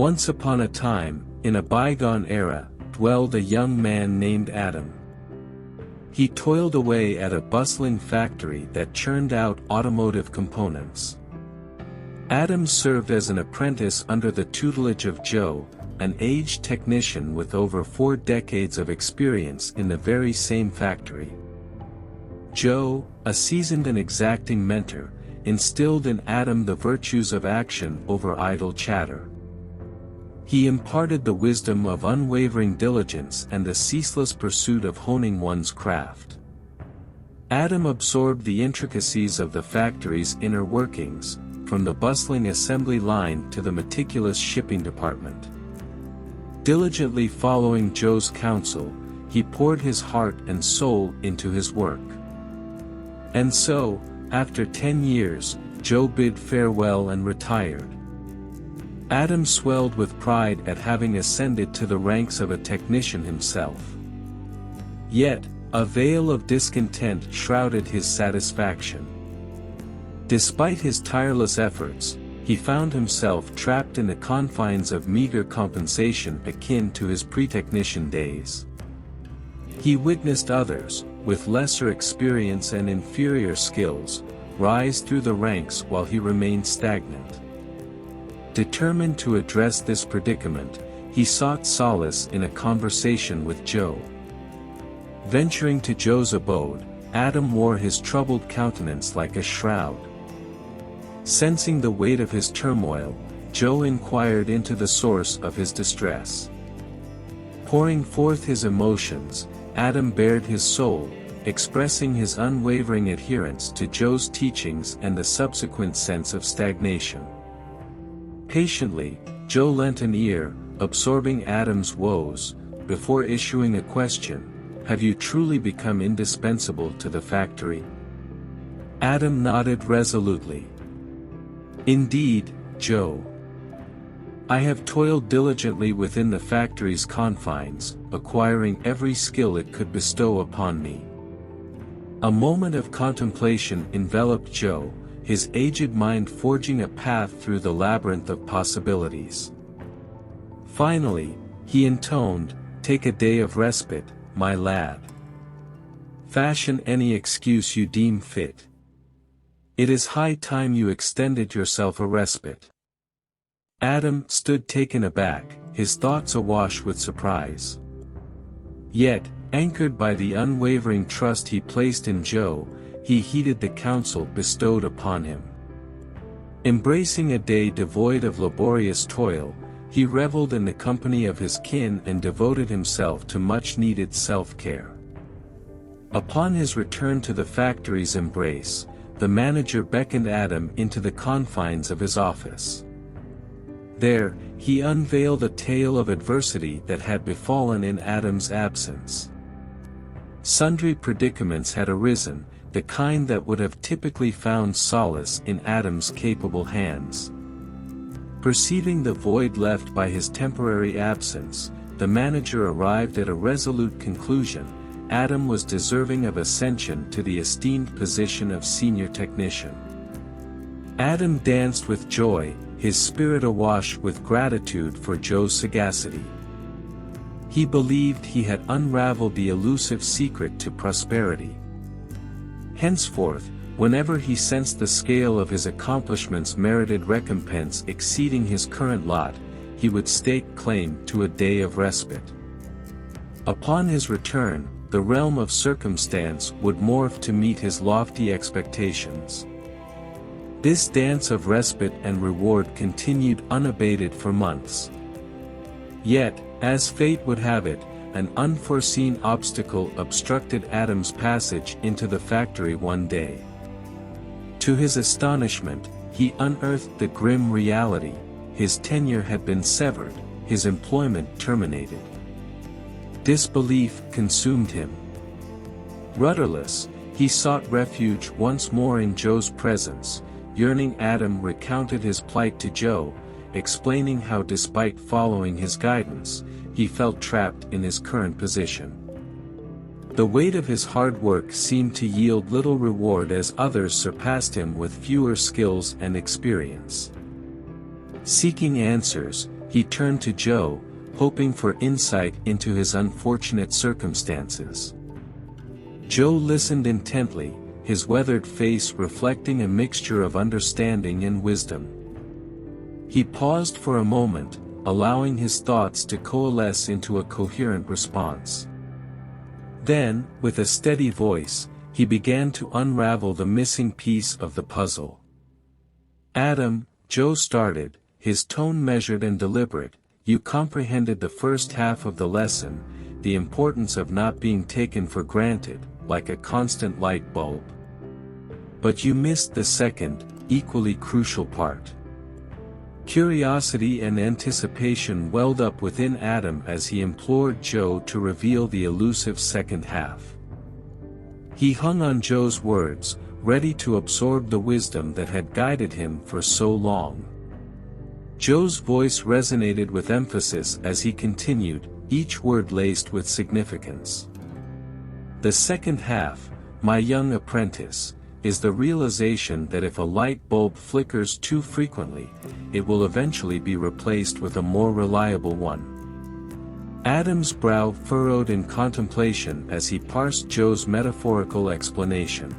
Once upon a time, in a bygone era, dwelled a young man named Adam. He toiled away at a bustling factory that churned out automotive components. Adam served as an apprentice under the tutelage of Joe, an aged technician with over 4 decades of experience in the very same factory. Joe, a seasoned and exacting mentor, instilled in Adam the virtues of action over idle chatter. He imparted the wisdom of unwavering diligence and the ceaseless pursuit of honing one's craft. Adam absorbed the intricacies of the factory's inner workings, from the bustling assembly line to the meticulous shipping department. Diligently following Joe's counsel, he poured his heart and soul into his work. And so, after 10 years, Joe bid farewell and retired. Adam swelled with pride at having ascended to the ranks of a technician himself. Yet, a veil of discontent shrouded his satisfaction. Despite his tireless efforts, he found himself trapped in the confines of meager compensation akin to his pre-technician days. He witnessed others, with lesser experience and inferior skills, rise through the ranks while he remained stagnant. Determined to address this predicament, he sought solace in a conversation with Joe. Venturing to Joe's abode, Adam wore his troubled countenance like a shroud. Sensing the weight of his turmoil, Joe inquired into the source of his distress. Pouring forth his emotions, Adam bared his soul, expressing his unwavering adherence to Joe's teachings and the subsequent sense of stagnation. Patiently, Joe lent an ear, absorbing Adam's woes, before issuing a question: "Have you truly become indispensable to the factory?" Adam nodded resolutely. "Indeed, Joe. I have toiled diligently within the factory's confines, acquiring every skill it could bestow upon me." A moment of contemplation enveloped Joe, his aged mind forging a path through the labyrinth of possibilities. Finally, he intoned, "Take a day of respite, my lad. Fashion any excuse you deem fit. It is high time you extended yourself a respite." Adam stood taken aback, his thoughts awash with surprise. Yet, anchored by the unwavering trust he placed in Joe, he heeded the counsel bestowed upon him. Embracing a day devoid of laborious toil, he reveled in the company of his kin and devoted himself to much-needed self-care. Upon his return to the factory's embrace, the manager beckoned Adam into the confines of his office. There, he unveiled a tale of adversity that had befallen in Adam's absence. Sundry predicaments had arisen, the kind that would have typically found solace in Adam's capable hands. Perceiving the void left by his temporary absence, the manager arrived at a resolute conclusion: Adam was deserving of ascension to the esteemed position of senior technician. Adam danced with joy, his spirit awash with gratitude for Joe's sagacity. He believed he had unraveled the elusive secret to prosperity. Henceforth, whenever he sensed the scale of his accomplishments merited recompense exceeding his current lot, he would stake claim to a day of respite. Upon his return, the realm of circumstance would morph to meet his lofty expectations. This dance of respite and reward continued unabated for months. Yet, as fate would have it, an unforeseen obstacle obstructed Adam's passage into the factory one day. To his astonishment, he unearthed the grim reality: his tenure had been severed, his employment terminated. Disbelief consumed him. Rudderless, he sought refuge once more in Joe's presence. Yearning, Adam recounted his plight to Joe, explaining how despite following his guidance, he felt trapped in his current position. The weight of his hard work seemed to yield little reward as others surpassed him with fewer skills and experience. Seeking answers, he turned to Joe, hoping for insight into his unfortunate circumstances. Joe listened intently, his weathered face reflecting a mixture of understanding and wisdom. He paused for a moment, allowing his thoughts to coalesce into a coherent response. Then, with a steady voice, he began to unravel the missing piece of the puzzle. "Adam," Joe started, his tone measured and deliberate, "you comprehended the first half of the lesson, the importance of not being taken for granted, like a constant light bulb. But you missed the second, equally crucial part." Curiosity and anticipation welled up within Adam as he implored Joe to reveal the elusive second half. He hung on Joe's words, ready to absorb the wisdom that had guided him for so long. Joe's voice resonated with emphasis as he continued, each word laced with significance. "The second half, my young apprentice, is the realization that if a light bulb flickers too frequently, it will eventually be replaced with a more reliable one." Adam's brow furrowed in contemplation as he parsed Joe's metaphorical explanation.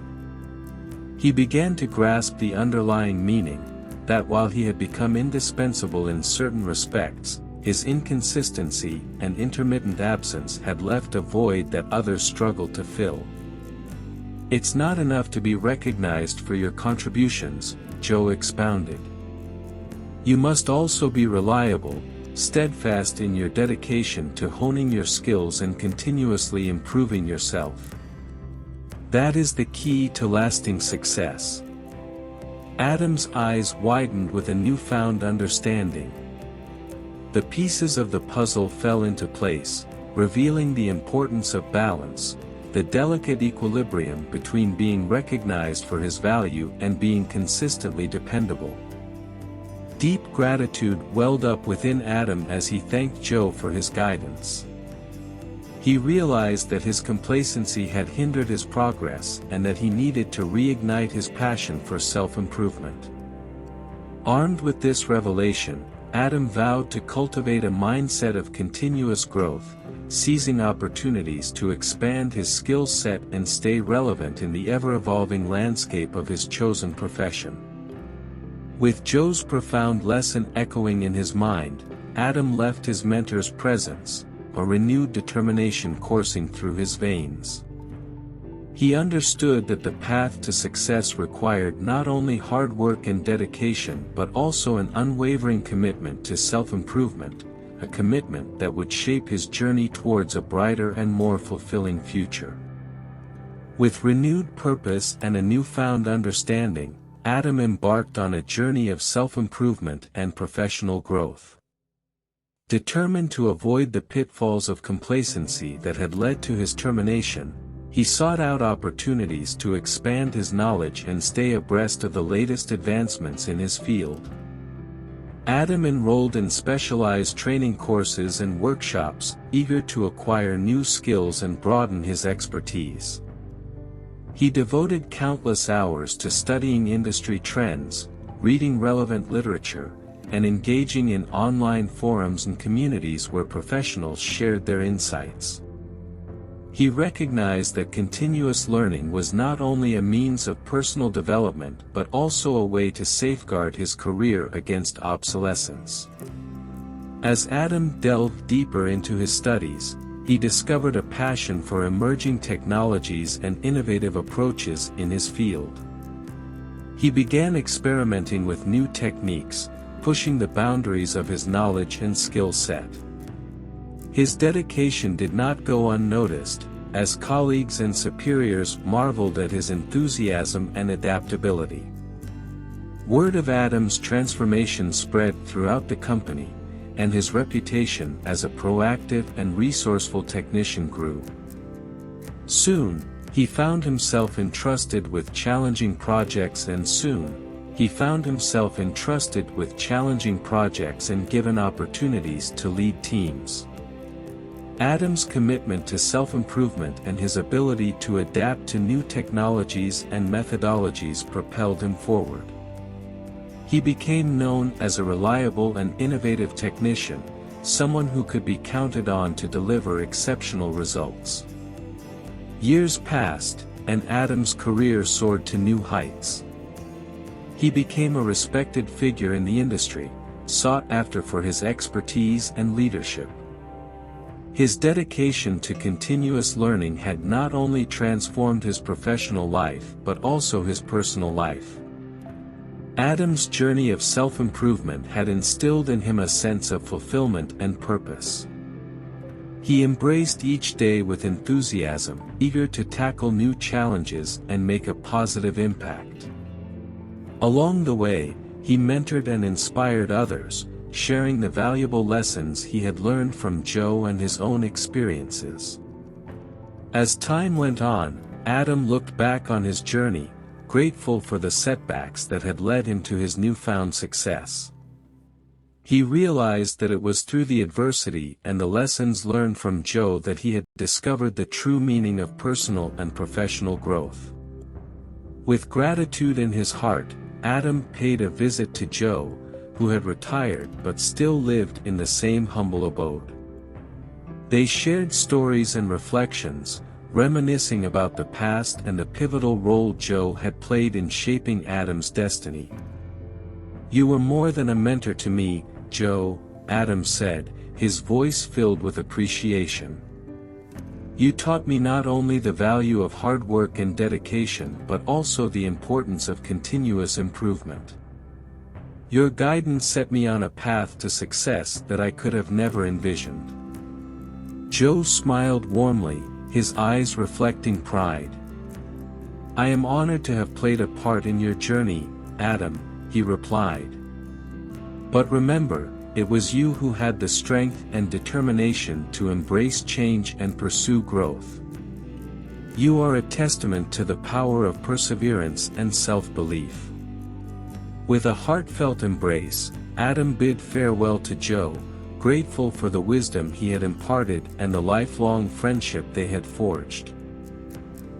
He began to grasp the underlying meaning, that while he had become indispensable in certain respects, his inconsistency and intermittent absence had left a void that others struggled to fill. "It's not enough to be recognized for your contributions," Joe expounded. "You must also be reliable, steadfast in your dedication to honing your skills and continuously improving yourself. That is the key to lasting success." Adam's eyes widened with a newfound understanding. The pieces of the puzzle fell into place, revealing the importance of balance, the delicate equilibrium between being recognized for his value and being consistently dependable. Deep gratitude welled up within Adam as he thanked Joe for his guidance. He realized that his complacency had hindered his progress and that he needed to reignite his passion for self-improvement. Armed with this revelation, Adam vowed to cultivate a mindset of continuous growth, seizing opportunities to expand his skill set and stay relevant in the ever-evolving landscape of his chosen profession. With Joe's profound lesson echoing in his mind, Adam left his mentor's presence, a renewed determination coursing through his veins. He understood that the path to success required not only hard work and dedication but also an unwavering commitment to self-improvement, a commitment that would shape his journey towards a brighter and more fulfilling future. With renewed purpose and a newfound understanding, Adam embarked on a journey of self-improvement and professional growth. Determined to avoid the pitfalls of complacency that had led to his termination, he sought out opportunities to expand his knowledge and stay abreast of the latest advancements in his field. Adam enrolled in specialized training courses and workshops, eager to acquire new skills and broaden his expertise. He devoted countless hours to studying industry trends, reading relevant literature, and engaging in online forums and communities where professionals shared their insights. He recognized that continuous learning was not only a means of personal development but also a way to safeguard his career against obsolescence. As Adam delved deeper into his studies, he discovered a passion for emerging technologies and innovative approaches in his field. He began experimenting with new techniques, pushing the boundaries of his knowledge and skill set. His dedication did not go unnoticed, as colleagues and superiors marveled at his enthusiasm and adaptability. Word of Adam's transformation spread throughout the company, and his reputation as a proactive and resourceful technician grew. Soon, he found himself entrusted with challenging projects and given opportunities to lead teams. Adam's commitment to self-improvement and his ability to adapt to new technologies and methodologies propelled him forward. He became known as a reliable and innovative technician, someone who could be counted on to deliver exceptional results. Years passed, and Adam's career soared to new heights. He became a respected figure in the industry, sought after for his expertise and leadership. His dedication to continuous learning had not only transformed his professional life but also his personal life. Adam's journey of self-improvement had instilled in him a sense of fulfillment and purpose. He embraced each day with enthusiasm, eager to tackle new challenges and make a positive impact. Along the way, he mentored and inspired others, sharing the valuable lessons he had learned from Joe and his own experiences. As time went on, Adam looked back on his journey, grateful for the setbacks that had led him to his newfound success. He realized that it was through the adversity and the lessons learned from Joe that he had discovered the true meaning of personal and professional growth. With gratitude in his heart, Adam paid a visit to Joe, who had retired but still lived in the same humble abode. They shared stories and reflections, reminiscing about the past and the pivotal role Joe had played in shaping Adam's destiny. "You were more than a mentor to me, Joe," Adam said, his voice filled with appreciation. "You taught me not only the value of hard work and dedication but also the importance of continuous improvement. Your guidance set me on a path to success that I could have never envisioned." Joe smiled warmly, his eyes reflecting pride. "I am honored to have played a part in your journey, Adam," he replied. "But remember, it was you who had the strength and determination to embrace change and pursue growth. You are a testament to the power of perseverance and self-belief." With a heartfelt embrace, Adam bid farewell to Joe, grateful for the wisdom he had imparted and the lifelong friendship they had forged.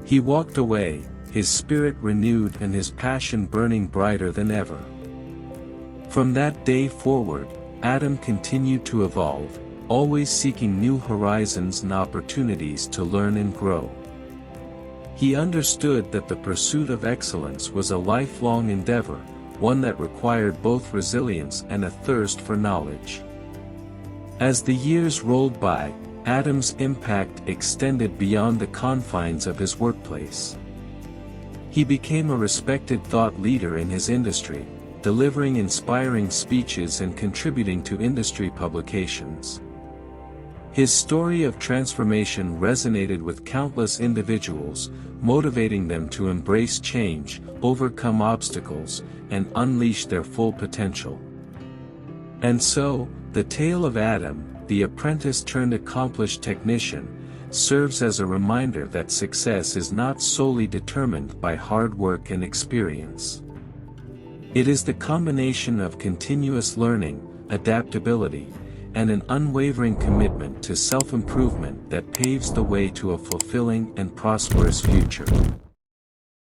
He walked away, his spirit renewed and his passion burning brighter than ever. From that day forward, Adam continued to evolve, always seeking new horizons and opportunities to learn and grow. He understood that the pursuit of excellence was a lifelong endeavor, one that required both resilience and a thirst for knowledge. As the years rolled by, Adam's impact extended beyond the confines of his workplace. He became a respected thought leader in his industry, delivering inspiring speeches and contributing to industry publications. His story of transformation resonated with countless individuals, motivating them to embrace change, overcome obstacles, and unleash their full potential. And so, the tale of Adam, the apprentice-turned-accomplished technician, serves as a reminder that success is not solely determined by hard work and experience. It is the combination of continuous learning, adaptability, and an unwavering commitment to self-improvement that paves the way to a fulfilling and prosperous future.